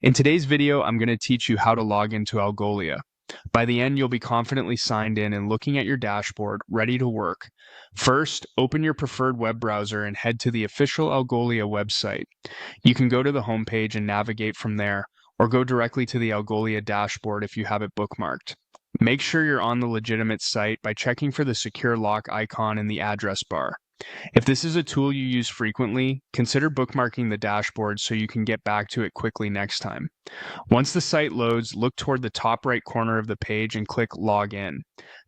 In today's video, I'm going to teach you how to log into Algolia. By the end, you'll be confidently signed in and looking at your dashboard, ready to work. First, open your preferred web browser and head to the official Algolia website. You can go to the homepage and navigate from there, or go directly to the Algolia dashboard if you have it bookmarked. Make sure you're on the legitimate site by checking for the secure lock icon in the address bar. If this is a tool you use frequently, consider bookmarking the dashboard so you can get back to it quickly next time. Once the site loads, look toward the top right corner of the page and click Log In.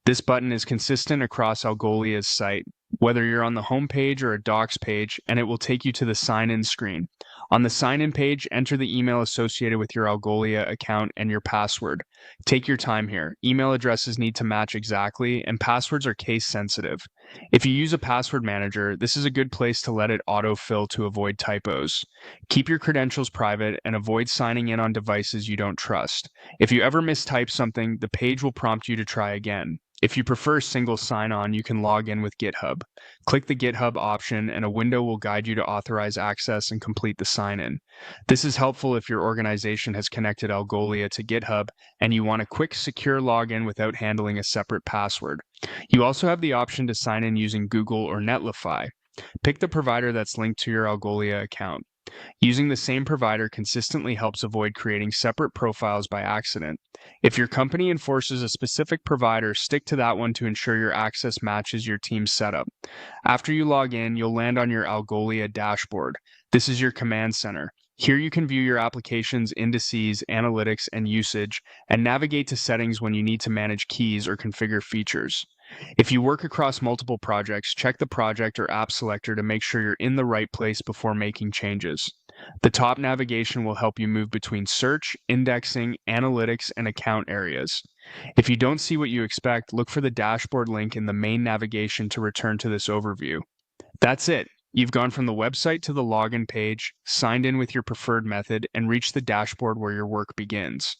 This button is consistent across Algolia's site, whether you're on the home page or a docs page, and it will take you to the sign-in screen. On the sign-in page, enter the email associated with your Algolia account and your password. Take your time here. Email addresses need to match exactly, and passwords are case sensitive. If you use a password manager, this is a good place to let it autofill to avoid typos. Keep your credentials private and avoid signing in on devices you don't trust. If you ever mistype something, the page will prompt you to try again. If you prefer single sign-on, you can log in with GitHub. Click the GitHub option and a window will guide you to authorize access and complete the sign-in. This is helpful if your organization has connected Algolia to GitHub and you want a quick, secure login without handling a separate password. You also have the option to sign in using Google or Netlify. Pick the provider that's linked to your Algolia account. Using the same provider consistently helps avoid creating separate profiles by accident. If your company enforces a specific provider, stick to that one to ensure your access matches your team's setup. After you log in, you'll land on your Algolia dashboard. This is your command center. Here you can view your application's indices, analytics, and usage, and navigate to settings when you need to manage keys or configure features. If you work across multiple projects, check the project or app selector to make sure you're in the right place before making changes. The top navigation will help you move between search, indexing, analytics, and account areas. If you don't see what you expect, look for the dashboard link in the main navigation to return to this overview. That's it. You've gone from the website to the login page, signed in with your preferred method, and reached the dashboard where your work begins.